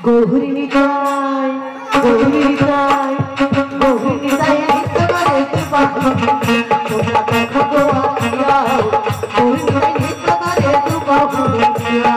গৌরী নিতাই গৌরী নিতাই গৌরী নিতাই নিত্যকারে তোমরা দেখো গো আসিয়া গৌরী নিতাই নিত্যকারে আসিয়া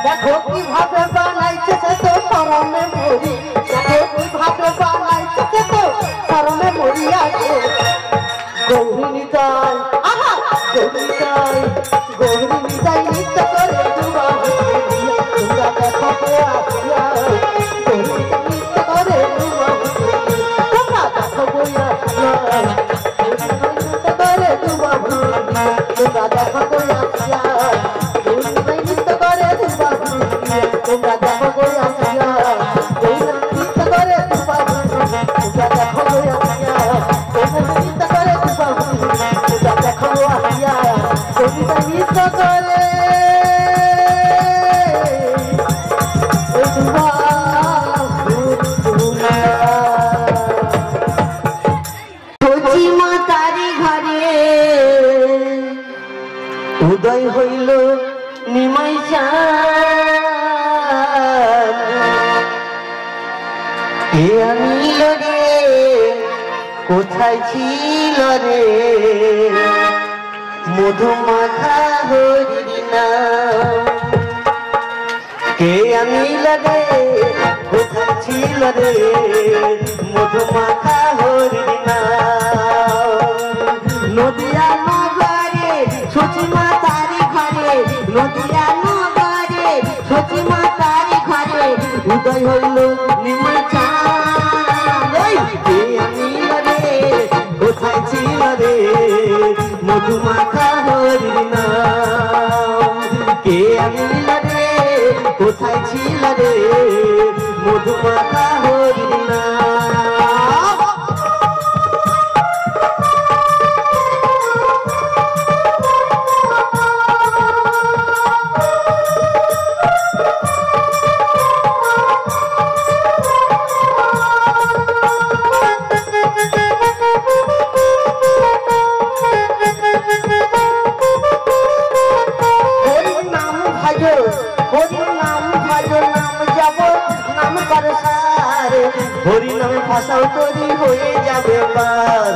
দেখো কিভাবে বানাইছে তো শরমে মরি দেখো কিভাবে বানাইছে তো শরমে মরিয়া গো গৌরী নিতাই আহা গৌরী নিতাই গৌরী নিতাই নিত্য করে তোমরা দেখো গো আসিয়া গৌরী নিত্য করে তোমরা দেখো গো আসিয়া নিত্য করে তোমরা দেখো গো আসিয়া তোমরা দেখো গো আসিয়া চিন্তা করে তোমরা দেখো গো আসিয়া তোমরা চিন্তা করে তোমরা দেখো গো আসিয়া তোমরা চিন্তা করে মাতারি ঘরে উদয় হইল নিমাই কে আনিল রে কোথায় ছিল রে মধুমাখা হরির নাম কে আনিল রে কোথায় ছিল রে মধুমাখা হরির নাম নদিয়া নগরে সচিমা তারি ঘরে নদিয়া নগরে সচিমা তারি ঘরে উদয় হইল নিমাই কে আনিল রে কোথায় ছিল রে মধুমাখা হরির নাম কে আনিল রে কোথায় ছিল রে মধুমাখা হরির নাম হরি নামে ভাষাও তৈরি হয়ে যাবে পার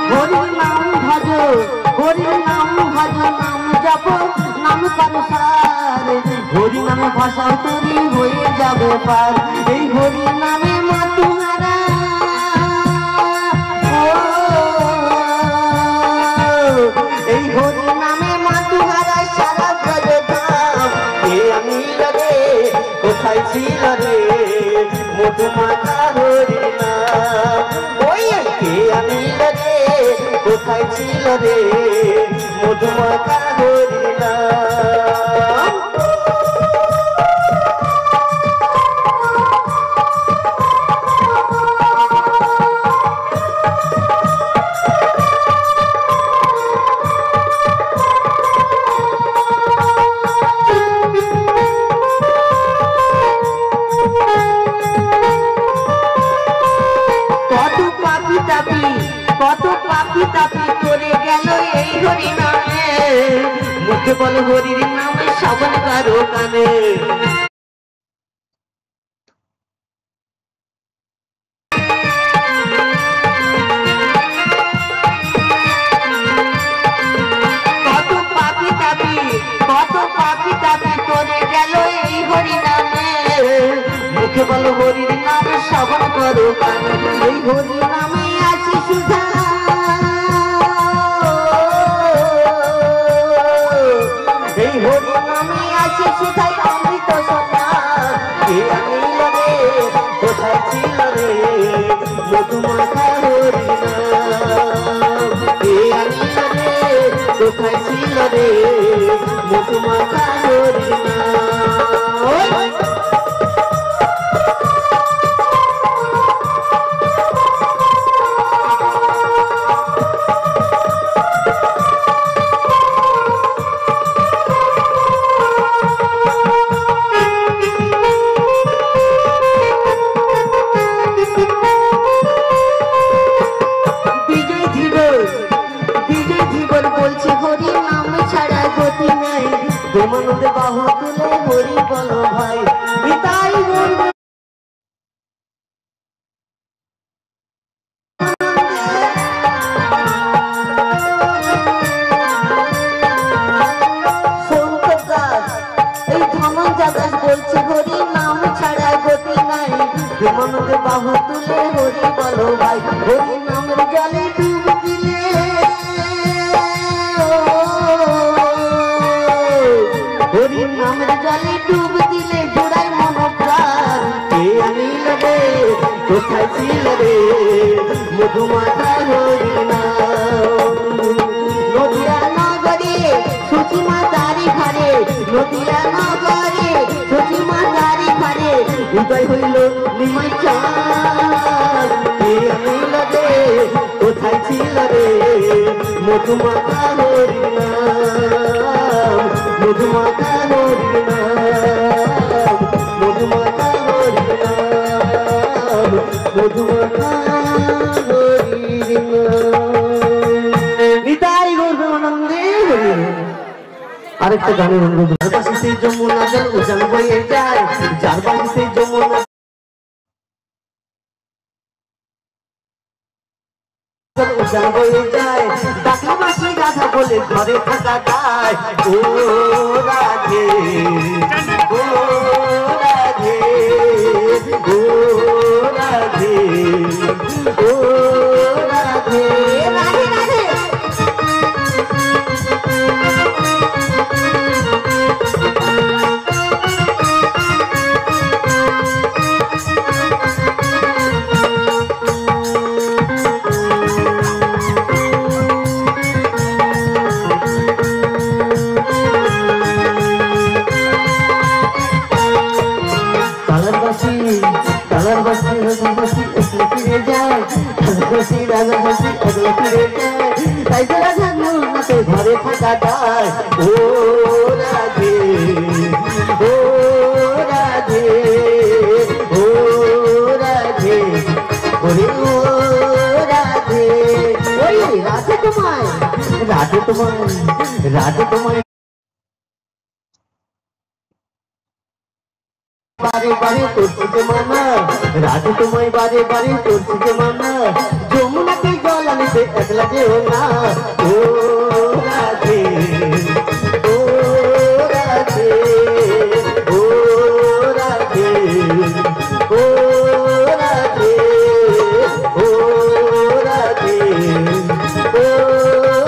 হরি নাম ভজ হরি নাম ভজ নাম জপ নাম করসার হরি নামে ভাষাও তৈরি হয়ে যাবে পার এই হরি নামে মাতুহারা এই হরি নামে মাতুহারা সারা ব্রজ ধাম কে আনিল রে কোথায় ছিল রে মধুমাখা হরির নাম ওই কে আনিল রে কোথায় ছিল রে মধুমাখা হরির নাম কত পাপি তাপি করে গেল এই হরি নামে মুখে বল হরির নামে শ্রবণ কারো কানে কত পাপি তাপি করে গেল এই হরি নামে মুখে বল হরির নামে শ্রবণ করো কানে এই হরি নামে আসি সুধা কোথায় ছিল রে মধুমাখা হরিনাম কে আনিল রে কোথায় ছিল রে মধুমাখা হরিনাম প্রেমানন্দে বাহু তুলে হরি বলো ভাই নিতাই গৌর শঙ্কর দাস এই ধনঞ্জয় দাস বলছে হরি নাম ছাড়া গতি নাই প্রেমানন্দে বাহু তুলে হরি বলো ভাই হরি নামের জলে ডুব দিলে হরি নামের জলে ডুব দিলে জোড়াই মন প্রাণ কে আনিল রে কোথায় ছিল রে মধুমাখা হরিনাম নদিয়া নগরে সুচিমা তারি ঘরে নদিয়া নগরে সুচিমা তারি ঘরে উদয় হইল নিমাই চাঁদ কে আনিল রে কোথায় ছিল রে মধুমাখা হরিনাম মধুমাখা হরিনাম মধুমাখা হরিনাম মধুমাখা হরিনাম নিতাই গৌর প্রেমানন্দে আরেকটা গানের অনুরোধ যার বাসিতে যমুনা জল উজান বয়ে যায় যার বাসিতে যমুনা উজান বয়ে যায় ডাকলে মাসি গাধা বলে ঘরে থাকা যায় ও রাধে ও রাধে ও রাধে ও রাধে রাধে রাধে ঘরে থাকা যায় ও রাধে ও রাধে ও রাধে ওরে ও রাধে ওই রাধে তোমায় রাধে তোমায় রাধে তোমায় বারে বারে করছি যে মানা রাধে তোমায় বারে বারে করছি যে মানা যমুনাতে জল আনিতে একলা যেও না ও রাধে ও রাধে ও রাধে ও রাধে ও রাধে ও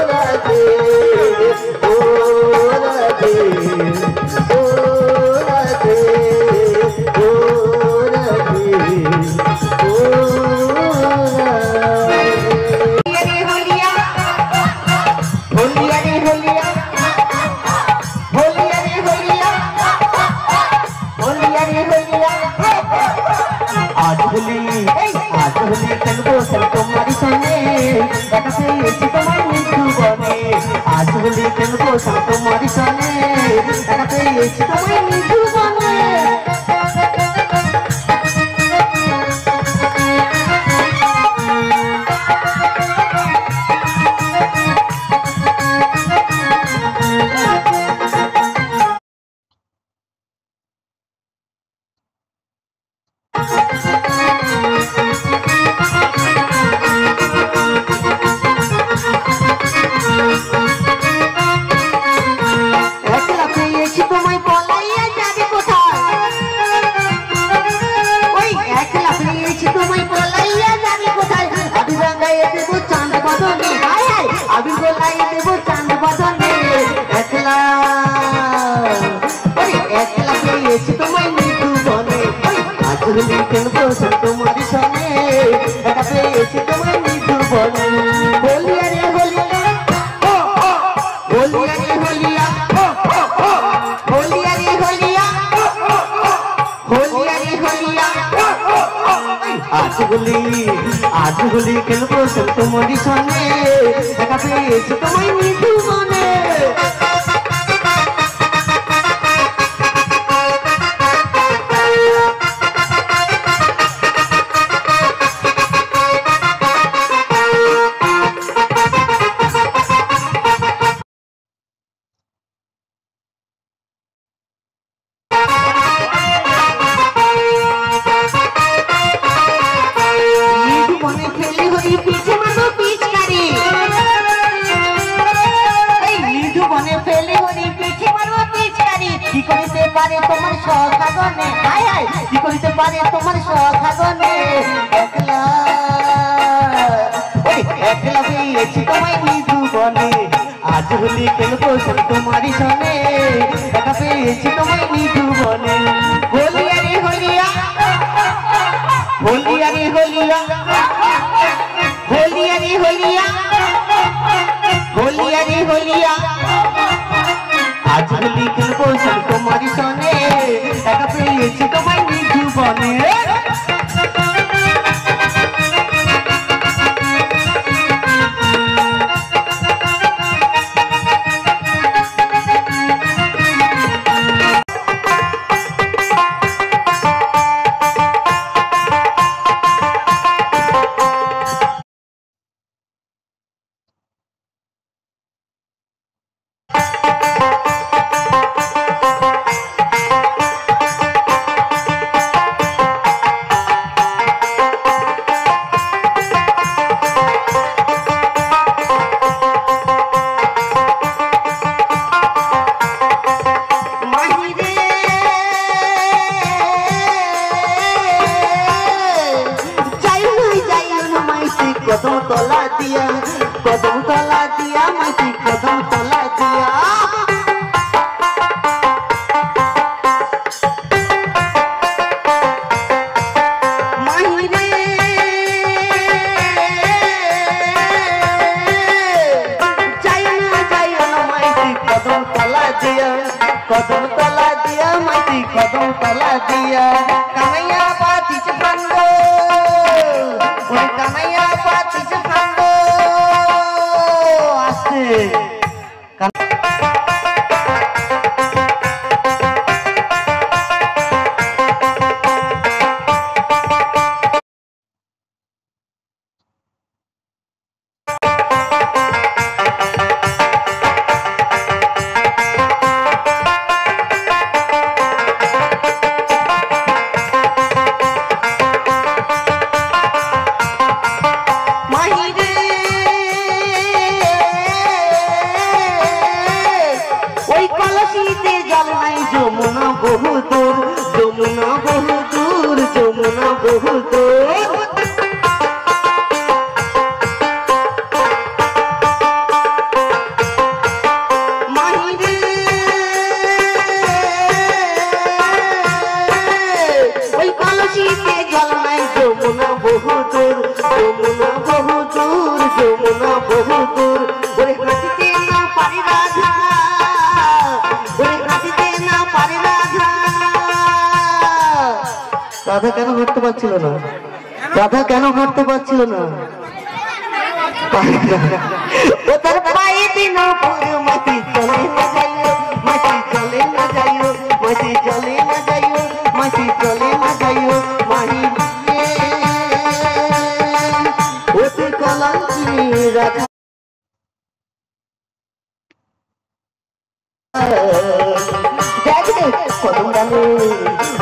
রাধে ও রাধে ও রাধে आज होली चलबो सब तुम्हारी सने एकाते एসে তোমার মৃত্যু বনে आज होली चलबो सब तुम्हारी सने एकाते एসে তোমার মৃত্যু বনে तुम्हें পেয়েছি তোমায় মৃদু বনে হোলিয়া রে হোলিয়া হোলিয়া রে হোলিয়া হোলিয়া রে হোলিয়া হোলিয়া রে হোলিয়া আজ হোলি খেলবো তোমারই সনে দেখা পেয়েছি তোমায় মৃদু বনে তোমার সখাগনে হায় হায় কি করিতে পারে তোমার সখাগনে একলা ওই একলা পেয়েছি তোমায় মৃদু বনে আজ হোলি খেলবো তোমারই সনে দেখা পেয়েছি তোমায় মৃদু বনে হোলিয়া রে হোলিয়া হোলিয়া রে হোলিয়া হোলিয়া রে হোলিয়া হোলিয়া রে হোলিয়া আজ হোলি খেলবো তোমারই সনে দেখা পেয়েছি তোমায় মৃদু বনে कदम तला दिया माटी कदम तला दिया कदम तला दिया कन्हैया पाती चंदो ओए कन्हैया पाती चंदो आस्ते যমুনা বহু দূর যমুনা বহু দূর যমুনা বহু দূর ওই কলসিতে জল নাই যমুনা বহু দূর যমুনা বহু দূর যমুনা বহু দূর ওরে হাঁটিতে না পারি রাধা রাধা কেন হাঁটতে পারছিল না রাধা কেন হাঁটতে পারছিল না ও তার পায়ে দিন মাটি চলে না যাইও মাটি চলে না যাইও মাটি চলে না যাইও মাটি চলে না যাইও মাহি ও তুই কলঙ্কিনী রাধা কদম ডালে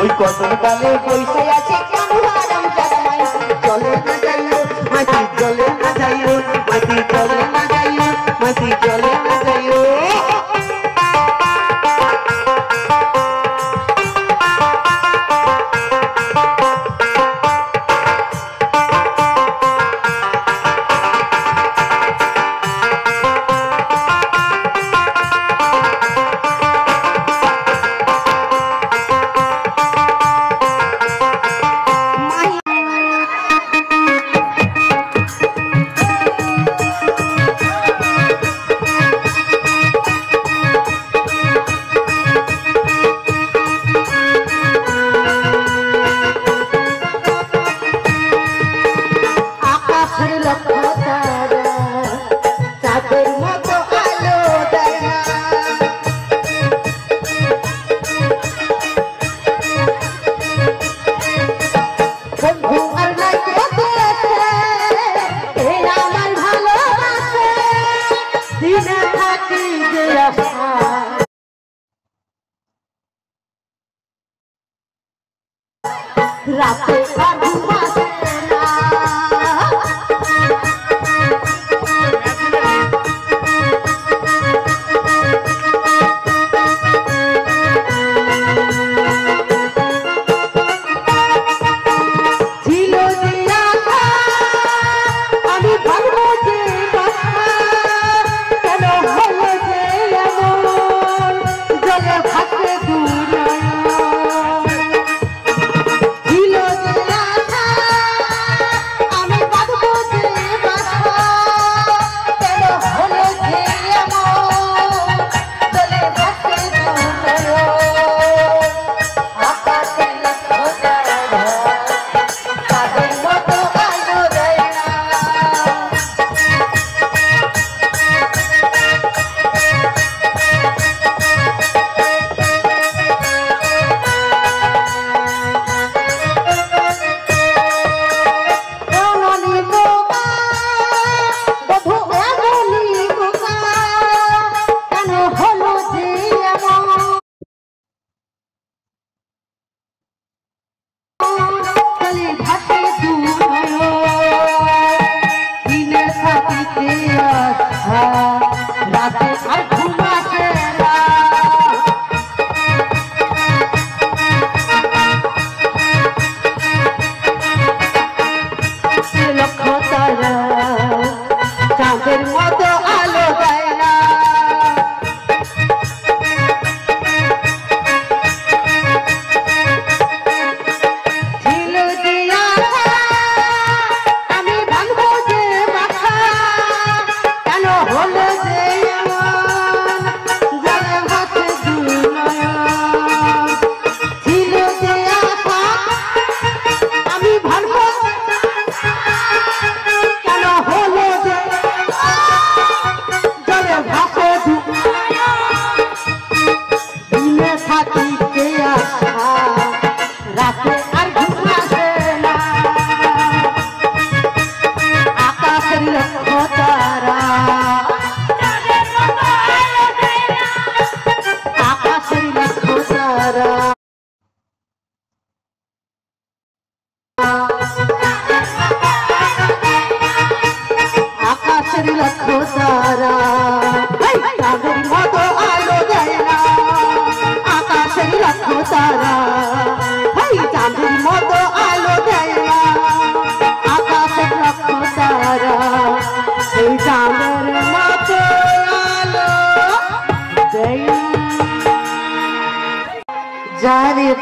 ওই কদম ডালে বসে আছে কানুহারাম জামাই চলে না যাইও মাটি চলে না যাইও মাটি চলে না যাইও মাটি চলে না যাইও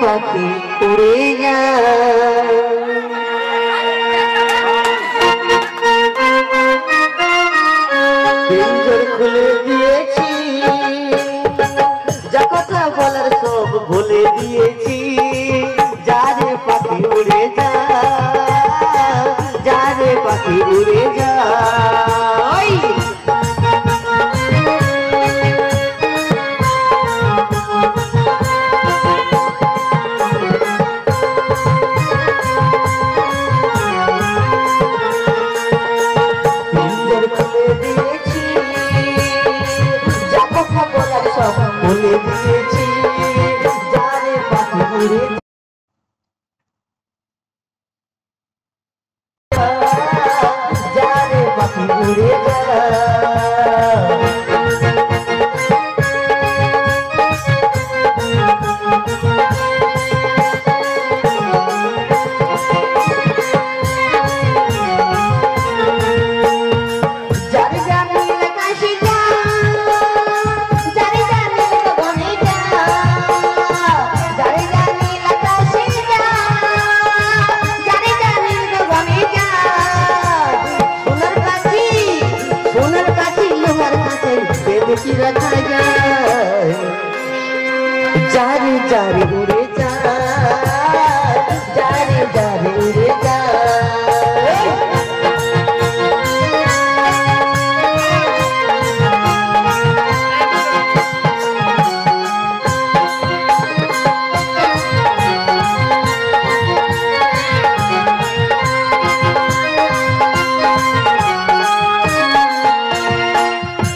পাখি উড়ে যায়। পিঞ্জর খুলে দিয়েছি, যা কথা বলার সব ভুলে দিয়েছি। যারে পাখি উড়ে যা, যারে পাখি উড়ে যা। পিঞ্জর খুলে দিয়েছি, যা কথা বলার সব ভুলে দিয়েছি। যারে পাখি উড়ে যারে পাখি উড়ে যা। যারে জানি আকাশে যা, যারে জানি গগনে যা, যারে জানি আকাশে যা, যারে জানি গগনে যা। সোনার কাছে লোহার কাছে বেঁধে রাখা যায়। যারে যারে উড়ে যা, যারে যারে উড়ে যা।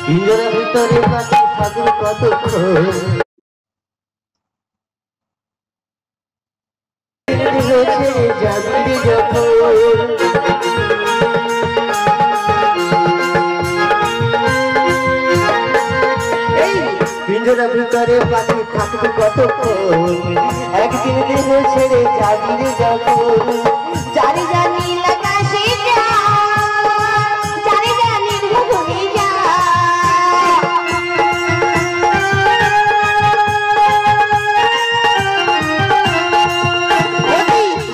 পিঞ্জরার ভিতরে পাখি থাকবে কতক্ষণ, ছেড়ে যাবি যখন। পিঞ্জরার ভিতরে পাখি থাকবে কতক্ষণ, একদিন দেহ ছেড়ে যাবি যখন। যারে জানি আকাশে যা, যারে জানি গগনে যা।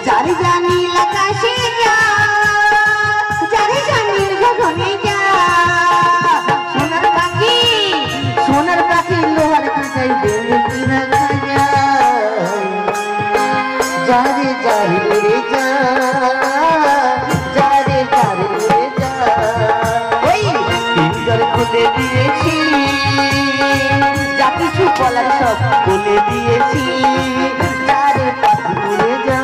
যারে জানি আকাশে যা, যারে জানি গগনে যা। সোনার পাখি লোহার কাঁচাই বেঁধে রাখা যায়। যারে যারে উড়ে যা, যারে যারে উড়ে যা। পিঞ্জর খুলে দিয়েছি, যা কিছু বলার সব বলে দিয়েছি। যারে পাখি উড়ে যা,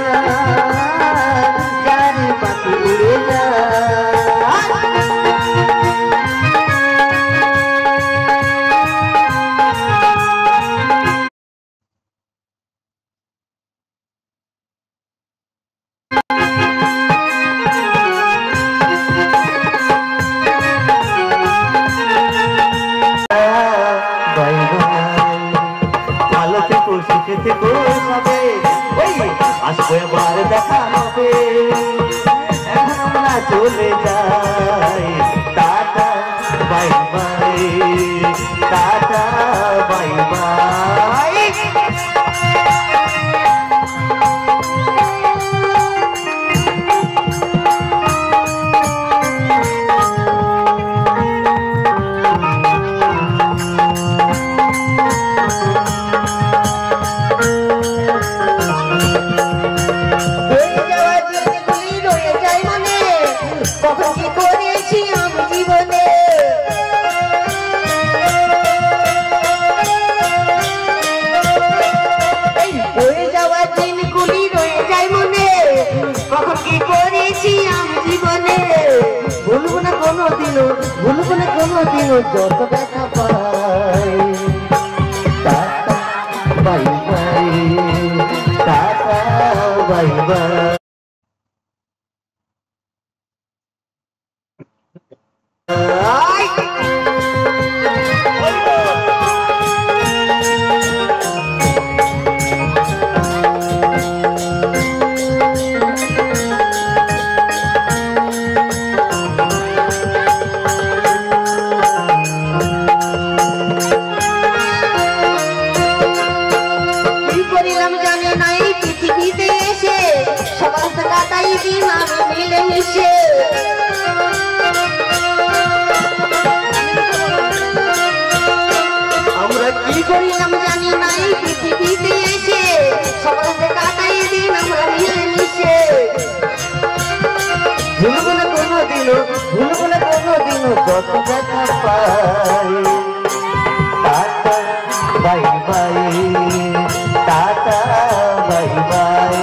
যারে পাখি উড়ে যা। বাই বাই, ভালো থেকো, সুখে থেকো সবে। আসবো এবার দেখা হবে, এখন আমরা চলে যাই। Tata bye bye, tata bye by. কখন কি করেছি আমি জীবনে, হয়ে যাওয়া দিনগুলি রয়ে যায় মনে। কখন কি করেছি আমি জীবনে, ভুলবো না কোনোদিনও, ভুলবো না কোনোদিনও যত ব্যথা পাই। Tata bye bye, tata bye bye. ভুলবো না কোনোদিনও, ভুলবো না কোনোদিনও যত দেখা পাই। Tata bye bye, tata bye bye.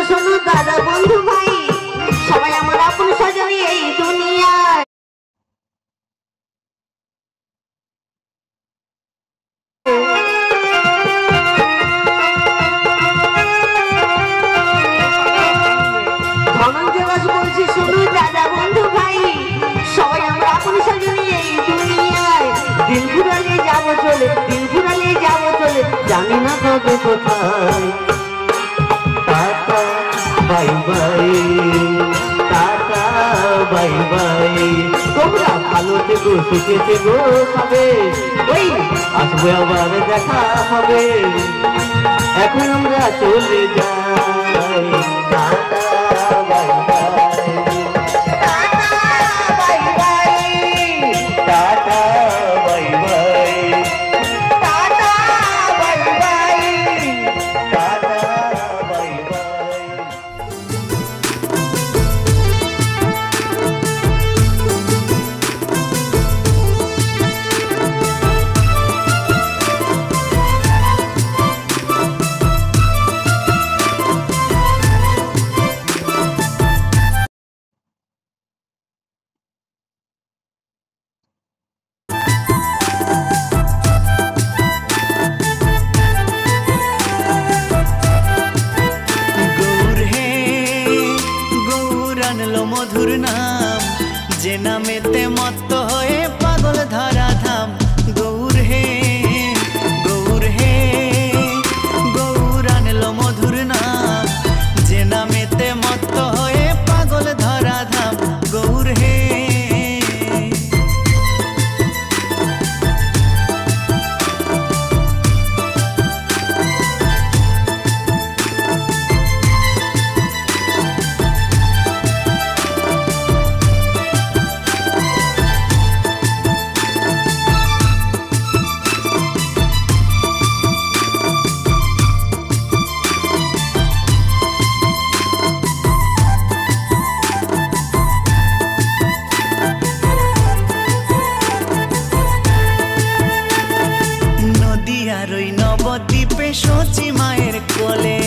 শোনো দাদা বন্ধু ভাই, সবাই আমার আপন সজনী এই দুনিয়ায়। ধনঞ্জয় দাস বলছি শোনো দাদা বন্ধু ভাই, সবাই আমরা আপন সজনী এই দুনিয়ায়। দিন ফুরালে যাবো চলে, দিন ফুরালে যাবো চলে, জানি না কবে কোথায়। Tata bye bye, tata bye by. তোমরা ভালো থেকো, সুখে থেকো সবে, ওই আসবে আবার দেখা হবে। এখন আমরা চলে যাই। Tata bye bye, tata bye bye, tata bye bye, tata bye bye, tata bye by. মধুর নাম, যে নামেতে মত্ত হয়ে পাগল ধরা ধাম। গৌর হে গৌর হে, গৌর আনলো মধুর নাম, যে নামেতে মত্ত হয়ে পাগল ধরা ধাম। গৌর হে নদিয়ার ওই নবদ্বীপে সচি মায়ের কোলে,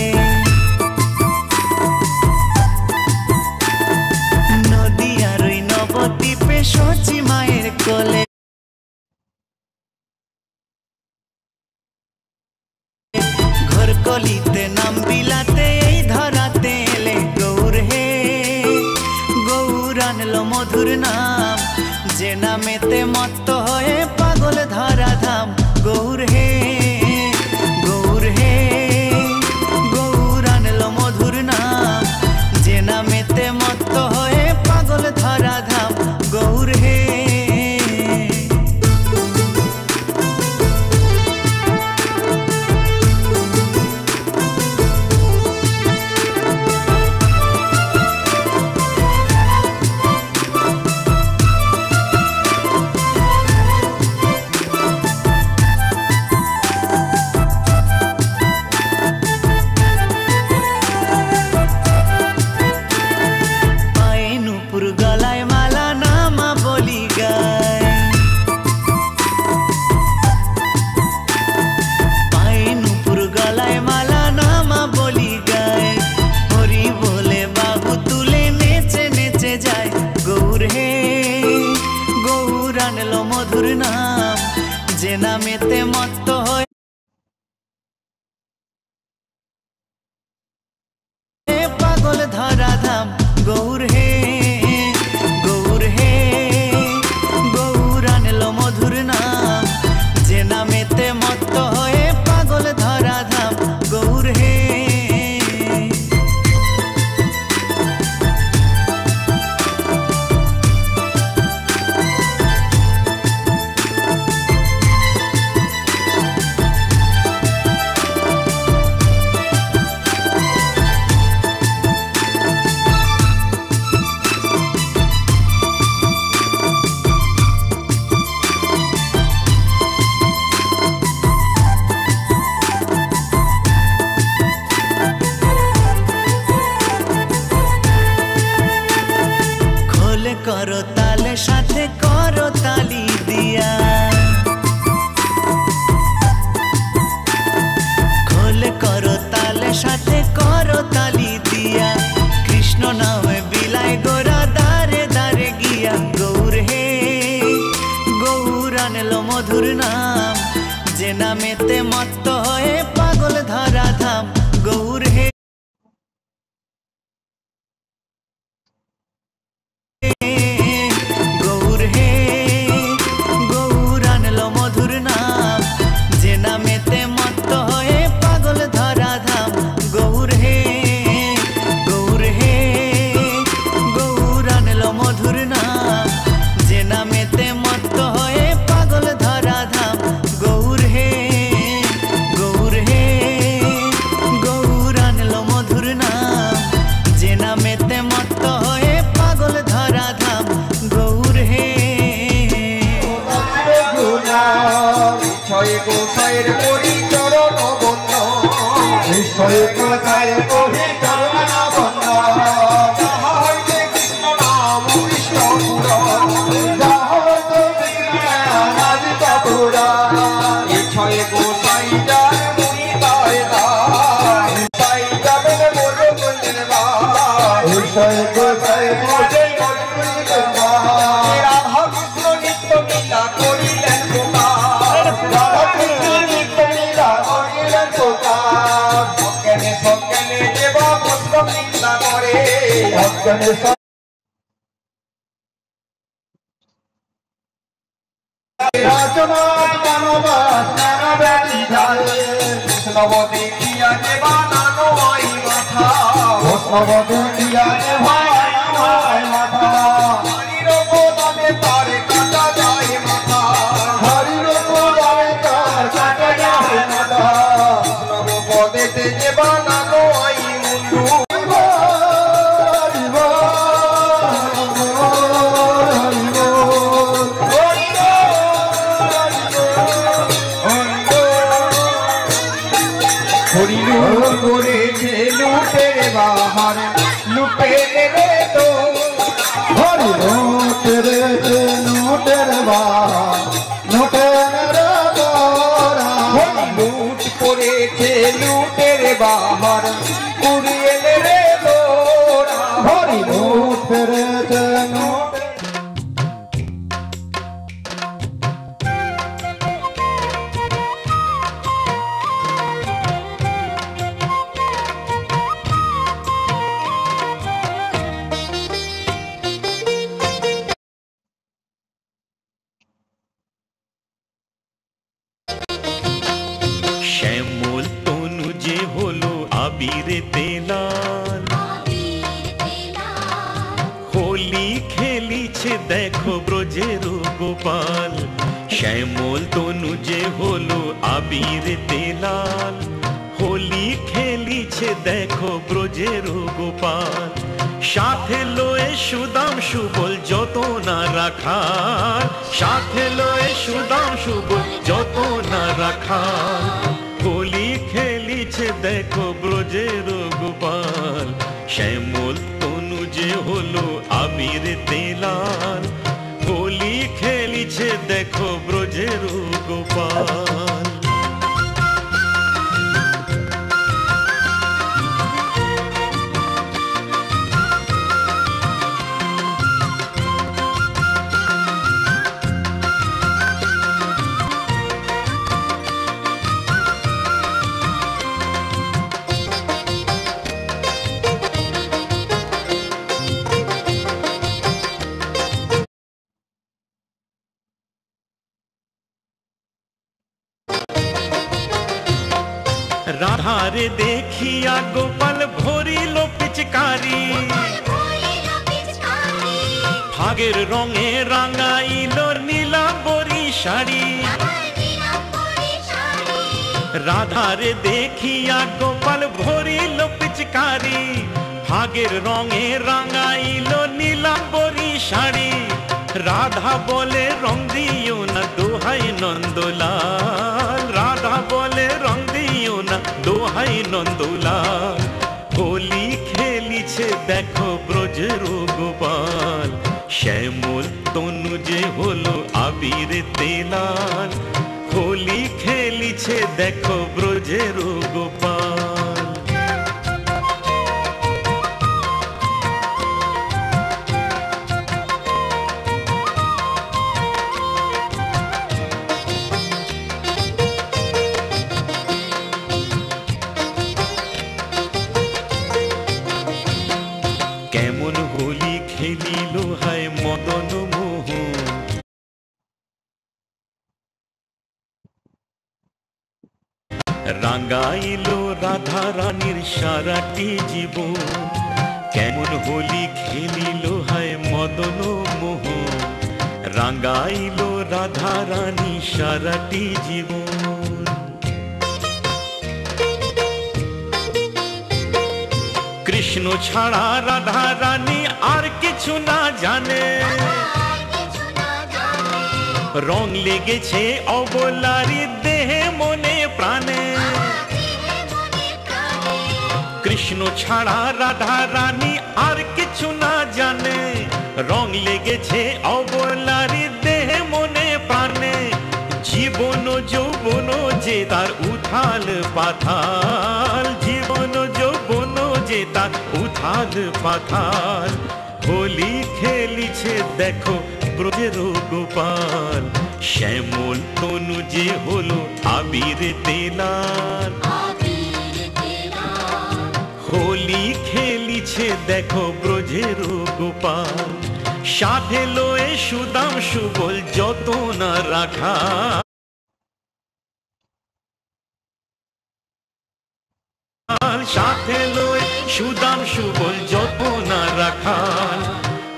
নদিয়ার ওই নবদ্বীপে সচি মায়ের কোলে। ঘর কলিতে নাম বিলাতে এই ধরাতে এলে। গৌর হে গৌর আনলো মধুর নাম, যে নামেতে মত্ত হয়ে পাগল ধরা ধাম। গৌর হে গৌর হে, গৌর আনলো মধুর নাম, যে নামেতে মত্ত হয়ে পাগল ধরা ধাম। গৌর হে মেতে মত্ত হয়ে পাগল ধরা ধাম গৌর হে গৌর হে গৌর আনলো মধুর নাম যে নামেতে মত্ত হয়ে পাগল ধরা ধাম গৌর হে গৌর আনলো মধুর নাম যে নামেতে মত্ত হয়ে পাগল ধরা ধাম গৌর হে গৌর আনলো মধুর নাম যে নামেতে মত্ত হয়ে পাগল ধরা ধাম গৌর হে বিষয় গোসাইয়ের করি চরণ বন্ধ বিষয় গোসাইয়ের করি চরণ বন্ধ যাহা হইতে কৃষ্ণ নাম কৃষ্ণ পুরাণ যাহা হইতে কৃষ্ণ নাম রাধিকা পুরাণ বিষয় গোসাই যার মুনি তায় তাই যাবেন বড় বললেন বা বিষয় গোসাই বলে রাধা কৃষ্ণ নিত্য মিলা করিলেন দেখিয়া দেবা নানো আই মাথা দেখিয়া দেবা মাথা হরির গোদামে তার কাটা যায় মাথা হরির গোদামে তার কাটা যায় মাথা পদেতে দেবা নানো আই মুন্ডু করেছে লুটের বাহার লুটের রে তো হরি লুটের বাহার লুটের লুট করেছে লুটের বাহার কুড়িয়ে রে তোরা হরি লুট করেছে শ্যামল তনু যে হলো আবিরেতে লাল হোলি খেলিছে দেখো ব্রজের গোপাল শ্যামল তনু যে হলো আবিরেতে লাল হোলি খেলিছে দেখো ব্রজের গোপাল সাথে লয়ে সুদাম সুবল যত না রাখাল সাথে লয়ে সুদাম সুবল যত না রাখাল হোলি খেলিছে দেখো ব্রজের গোপাল শ্যামল তনু যে হলো আবিরেতে লাল হোলি খেলিছে দেখো ব্রজের গোপাল রাধারে দেখিয়া গোপাল ভরিল পিচকারি ফাগের রঙে রাঙাইল নীলাম্বরী শাড়ি রাধারে দেখিয়া গোপাল ভরিল পিচকারি ফাগের রঙে রাঙাইল নীলাম্বরী শাড়ি রাধা বলে রং দিও না দোহাই নন্দলাল রাধা বলে রং দিও না দোহাই নন্দলাল হোলি খেলিছে দেখো ব্রজের গোপাল শ্যামল তনু যে হলো আবিরেতে লাল হোলি খেলিছে দেখো ব্রজের গোপাল কেমন হোলি খেলিল হায় মদন মোহন। রাঙাইল রাধা রানীর সারাটি জীবন, কেমন হোলি খেলিল হায় মদন মোহন। রাঙাইল রাধা রানী সারাটি জীবন। কৃষ্ণ ছাড়া রাধা রানী আর কিছু না জানে, রং লেগেছে অবলারি দেহে মনে প্রাণে। কৃষ্ণ ছাড়া রাধা রানী আর কিছু না জানে, রং লেগেছে অবলারি দেহে মনে প্রাণে। জীবন যৌবন যে তার উথাল পাথাল, জীবন যৌবন যে তার উথাল পাথাল। হোলি খেলিছে দেখো ব্রজের গোপাল, শ্যামল তনু যে হলো আবির তেলাল। হোলি খেলিছে দেখো ব্রজের গোপাল, সাধে লয়ে সুদাম সুবল যত না রাখা। সাথে লয়ে সুদাম সুবল যত না রাখাল।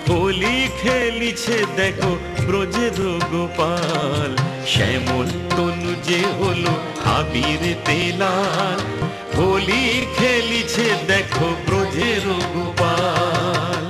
হোলি খেলিছে দেখো ব্রজের গোপাল, শ্যামল তনু যে হলো আবির তেলাল। হোলি খেলিছে দেখো ব্রজের গোপাল।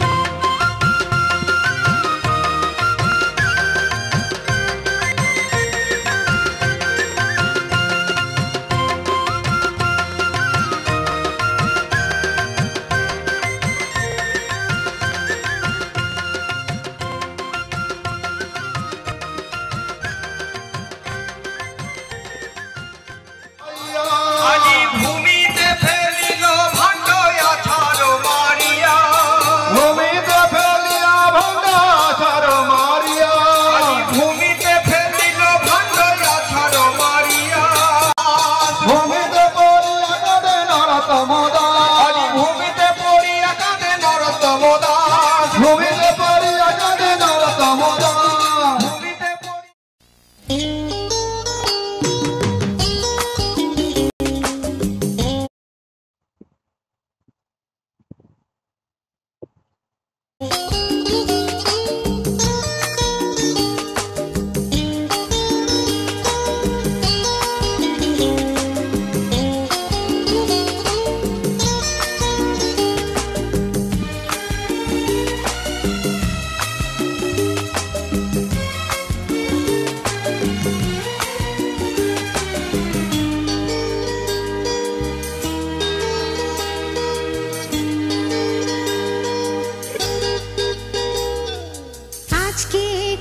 ভূমিতে ফেলিল ভাণ্ড আছাড় মারিয়া, ভূমিতে ফেলিয়া ভাণ্ড আছাড় মারিয়া, ভূমিতে ফেলিল ভাণ্ড আছাড় মারিয়া। ভূমিতে পড়িয়া কাঁদে নরতম দাস, ভূমিতে পড়িয়া কাঁদে নরতম দাস, ভূমিতে পড়িয়া কাঁদে নরতম দাস, ভূমিতে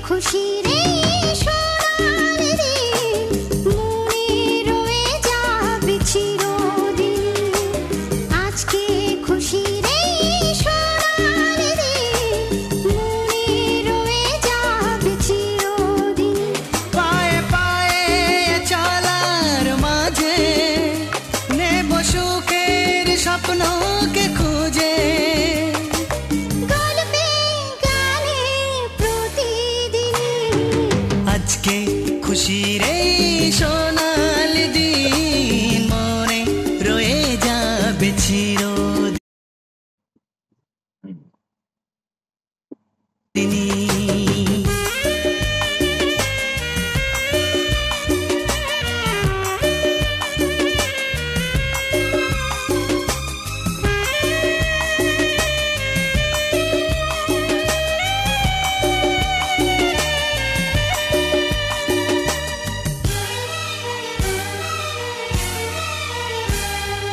খুশি রে সোনার দিন, মনে রয়ে যাবে চিরদিন। আজকে খুশি রে সোনার দিন, মনে রয়ে যাবে চিরদিন। পায়ে পায়ে চলার মাঝে নেব সুখের স্বপ্নকে খুঁজে। গল্পে গানে প্রতিদিন, আজকে খুশির এই সোনালি দিন, মনে রয়ে যাবে চিরদিন।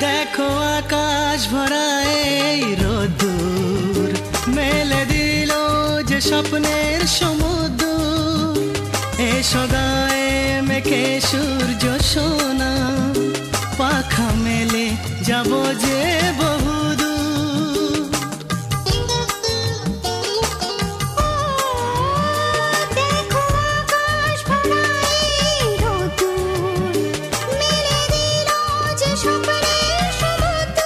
দেখো আকাশ ভরা এই রোদ্দুর, মেলে দিল যে স্বপ্নের সমুদ্র। এসো গায়ে মেখে সূর্য সোনা, পাখা মেলে যাব যে বহুদূর। দেখো আকাশ ভরা এই রোদ্দুর, মেলে দিল যে স্বপ্নের সমুদ্র।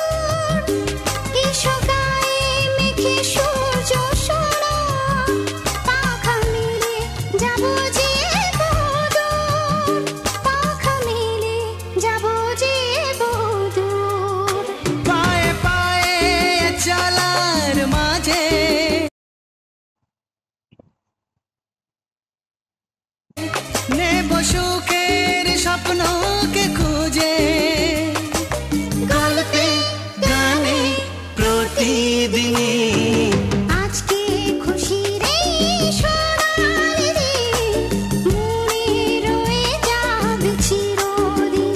এসো গায়ে মেখে সুখের স্বপ্নকে খুঁজে গল্পে গানে প্রতিদিনই আজকে খুশি রে সোনালি দিন মনে রয়ে যাবে চিরদিন।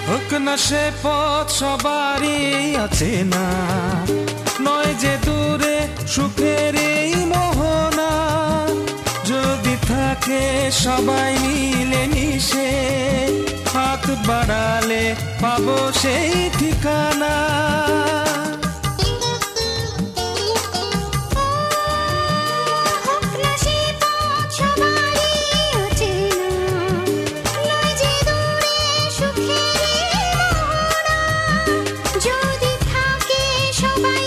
হোক না সে পথ সবারই আছে না, নয় যে দূরে সুখের এই মোহনা। যদি থাকে সবাই মিলে মিশে, হাত বাড়ালে পাবো সেই ঠিকানা। হোক না সে পথ সবারই অচেনা, নয় যে দূরে সুখের মোহনা। যদি থাকে সবাই